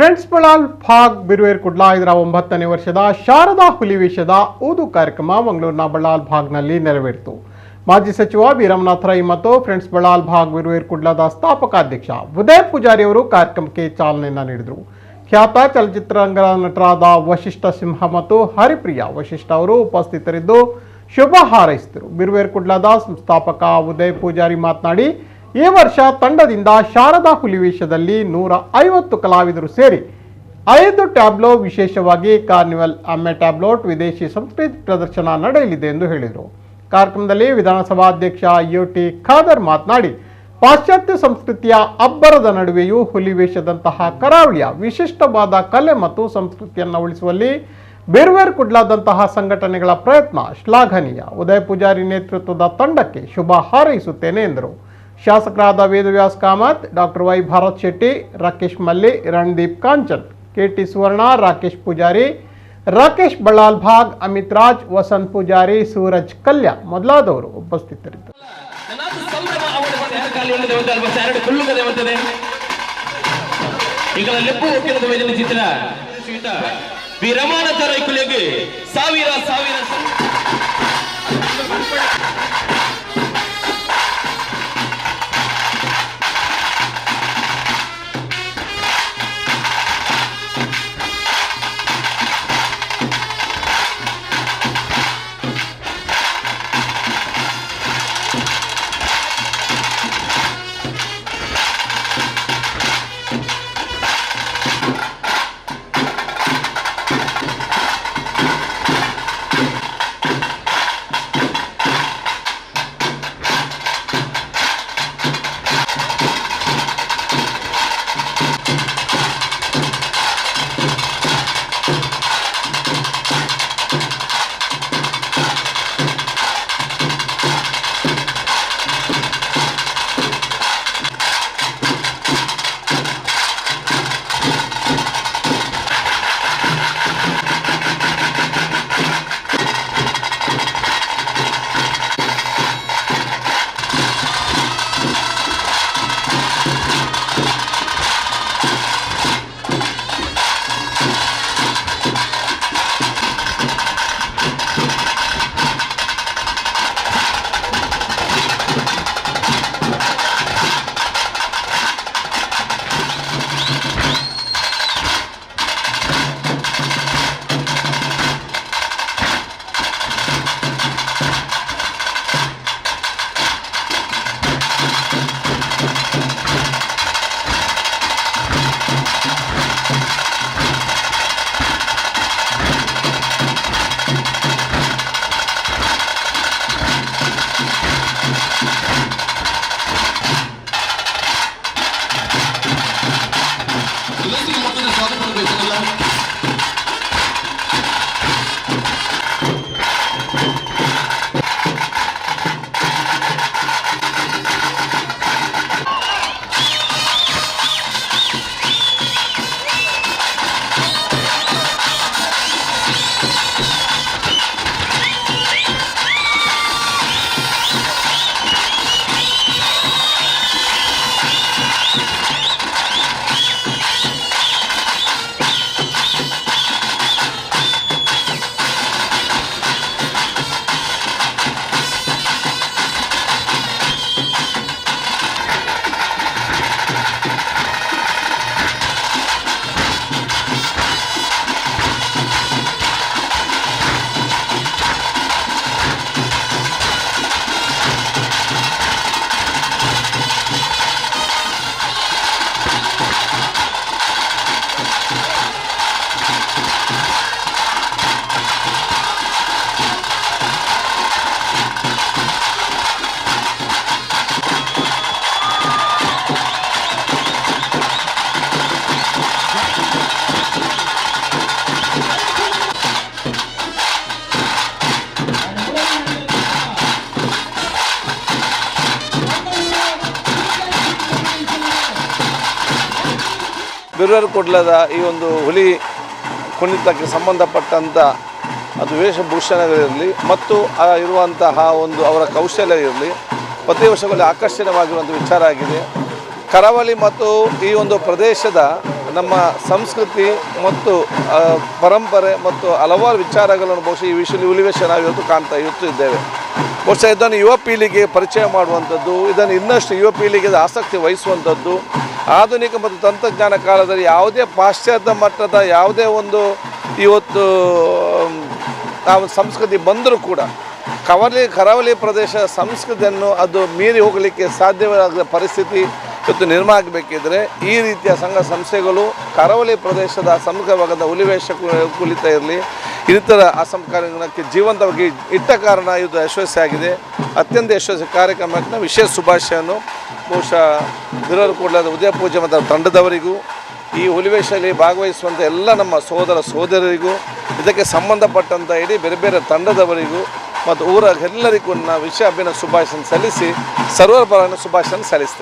Friends Ballal Bhaag ಬಿರುವೇರ್ಕುಡ್ಲಾ ಇದರ 9ನೇ ವರ್ಷದ ಶಾರದಾ ಹುಲಿವೇಷದ ಊದು ಕಾರ್ಯಕ್ರಮ ಮಂಗಳೂರಿನ ಬಳ್ಳಾಲ್ ಭಾಗ್ನಲ್ಲಿ ನೆರವೇರಿತು. ಮಾಜಿ ಸಚಿವ ಬೀರಮನಾಥ ರೈ ಮತ್ತು ಫ್ರೆಂಡ್ಸ್ ಬಳ್ಳಾಲ್ ಭಾಗ್ ಬಿರುವೇರ್ಕುಡ್ಲಾದ ಸ್ಥಾಪಕ ಅಧ್ಯಕ್ಷ ಉದಯ್ ಪೂಜಾರಿ ಅವರು ಕಾರ್ಯಕ್ರಮಕ್ಕೆ ಚಾಲನೆಯನ್ನು ನೀಡಿದರು. ಖ್ಯಾತ ಚಲನಚಿತ್ರರಂಗದ ನಟರಾದ ವಶಿಷ್ಠ ಸಿಂಹ ಮತ್ತು ಹರಿಪ್ರಿಯಾ ವಶಿಷ್ಠ ಅವರು ಉಪಸ್ಥಿತರಿದ್ದು ಶುಭ ಹಾರೈಸಿದರು. ಬಿರುವೇರ್ಕುಡ್ಲಾದ ಸಂಸ್ಥಾಪಕ ಉದಯ್ ಪೂಜಾರಿ ಮಾತನಾಡಿ, ಈ ವರ್ಷ ತಂಡದಿಂದ ಶಾರದಾ ಹುಲಿವೇಷದಲ್ಲಿ 150 ಕಲಾವಿದರು ಸೇರಿ 5 ಟ್ಯಾಬ್ಲೋ, ವಿಶೇಷವಾಗಿ ಕಾರ್ನಿವಲ್, ಅಮ್ಮೆ ಟ್ಯಾಬ್ಲೋಟ್, ವಿದೇಶಿ ಸಂಸ್ಕೃತಿ ಪ್ರದರ್ಶನ ನಡೆಯಲಿದೆ ಎಂದು ಹೇಳಿದರು. ಕಾರ್ಯಕ್ರಮದಲ್ಲಿ ವಿಧಾನಸಭಾ ಅಧ್ಯಕ್ಷ ಯುಟಿ ಖಾದರ್ ಮಾತನಾಡಿ, ಪಾಶ್ಚಾತ್ಯ ಸಂಸ್ಕೃತಿಯ ಅಬ್ಬರದ ನಡುವೆಯೂ ಹುಲಿವೇಷದಂತಹ ಕರಾವಳಿಯ ವಿಶಿಷ್ಟವಾದ ಕಲೆ ಮತ್ತು ಸಂಸ್ಕೃತಿಯನ್ನು ಉಳಿಸುವಲ್ಲಿ ಬಿರುವೇರ್ಕುಡ್ಲಾದಂತಹ ಸಂಘಟನೆಗಳ ಪ್ರಯತ್ನ ಶ್ಲಾಘನೀಯ. ಉದಯ್ ಪೂಜಾರಿ ನೇತೃತ್ವದ ತಂಡಕ್ಕೆ ಶುಭ ಹಾರೈಸುತ್ತೇನೆ ಎಂದರು. ಶಾಸಕರಾದ ವೇದವ್ಯಾಸ್ ಕಾಮತ್, ಡಾಕ್ಟರ್ ವೈ ಭಾರತ್ ಶೆಟ್ಟಿ, ರಾಕೇಶ್ ಮಲ್ಲಿ, ರಣದೀಪ್ ಕಾಂಚನ್, ಕೆಟಿ ಸುವರ್ಣ, ರಾಕೇಶ್ ಪೂಜಾರಿ, ರಾಕೇಶ್ ಬಳ್ಳಾಲ್ ಭಾಗ್, ಅಮಿತ್ ರಾಜ್, ವಸಂತ್ ಪೂಜಾರಿ, ಸೂರಜ್ ಕಲ್ಯ ಮೊದಲಾದವರು ಉಪಸ್ಥಿತರಿದ್ದರು. ಬಿರುವೇರ್ಕುಡ್ಲದ ಈ ಒಂದು ಹುಲಿ ಕುಣಿತಕ್ಕೆ ಸಂಬಂಧಪಟ್ಟಂಥ ಅದು ವೇಷಭೂಷಣಗಳಿರಲಿ ಮತ್ತು ಇರುವಂತಹ ಒಂದು ಅವರ ಕೌಶಲ್ಯ ಇರಲಿ ಪ್ರತಿ ವರ್ಷಗಳಲ್ಲಿ ಆಕರ್ಷಣೀಯವಾಗಿರುವಂಥ ವಿಚಾರ ಆಗಿದೆ. ಕರಾವಳಿ ಮತ್ತು ಈ ಒಂದು ಪ್ರದೇಶದ ನಮ್ಮ ಸಂಸ್ಕೃತಿ ಮತ್ತು ಪರಂಪರೆ ಮತ್ತು ಹಲವಾರು ವಿಚಾರಗಳನ್ನು ಬಹುಶಃ ಈ ಹುಲಿವೇಷ ನಾವು ಇವತ್ತು ಇದ್ದೇವೆ. ಬಹುಶಃ ಇದನ್ನು ಯುವ ಪೀಳಿಗೆ ಪರಿಚಯ ಮಾಡುವಂಥದ್ದು, ಇದನ್ನು ಇನ್ನಷ್ಟು ಯುವ ಪೀಳಿಗೆಗೆ ಆಸಕ್ತಿ ವಹಿಸುವಂಥದ್ದು, ಆಧುನಿಕ ಮತ್ತು ತಂತ್ರಜ್ಞಾನ ಕಾಲದಲ್ಲಿ ಯಾವುದೇ ಪಾಶ್ಚಾತ್ಯ ಮಟ್ಟದ ಯಾವುದೇ ಒಂದು ಇವತ್ತು ನಾವು ಸಂಸ್ಕೃತಿ ಬಂದರೂ ಕೂಡ ಕರಾವಳಿ ಪ್ರದೇಶ ಸಂಸ್ಕೃತಿಯನ್ನು ಅದು ಮೀರಿ ಹೋಗಲಿಕ್ಕೆ ಸಾಧ್ಯವಾಗದ ಪರಿಸ್ಥಿತಿ ಇವತ್ತು ನಿರ್ಮಾಣ ಆಗಬೇಕಿದ್ರೆ ಈ ರೀತಿಯ ಸಂಘ ಸಂಸ್ಥೆಗಳು ಕರಾವಳಿ ಪ್ರದೇಶದ ಸಮಗ್ರವಾದ ಹುಲಿವೇಷ ಕುಲಿತ ಇರಲಿ, ಇನ್ನಿತರ ಕಾರ್ಯಕ್ರಮಕ್ಕೆ ಜೀವಂತವಾಗಿ ಇಟ್ಟ ಕಾರಣ ಇದು ಯಶಸ್ವಿಯಾಗಿದೆ. ಅತ್ಯಂತ ಯಶಸ್ವಿ ಕಾರ್ಯಕ್ರಮಕ್ಕೆ ವಿಶೇಷ ಶುಭಾಶಯವನ್ನು ಬಹುಶಃ ಬಿರುವರ್ಕುಡ್ಲದ ಉದಯ ಪೂಜೆ ಮತ್ತು ತಂಡದವರಿಗೂ, ಈ ಹುಲಿವೇಷದಲ್ಲಿ ಭಾಗವಹಿಸುವಂಥ ಎಲ್ಲ ನಮ್ಮ ಸೋದರರಿಗೂ, ಇದಕ್ಕೆ ಸಂಬಂಧಪಟ್ಟಂಥ ಇಡೀ ಬೇರೆ ಬೇರೆ ತಂಡದವರಿಗೂ ಮತ್ತು ಊರ ಎಲ್ಲರಿಗೂ ವಿಷಯ ಅಭಿನಂದನೆ ಶುಭಾಶಯ ಸಲ್ಲಿಸಿ ಸರ್ವರ ಪರವಾಗಿ ಶುಭಾಶಯ ಸಲ್ಲಿಸ್ತೇನೆ.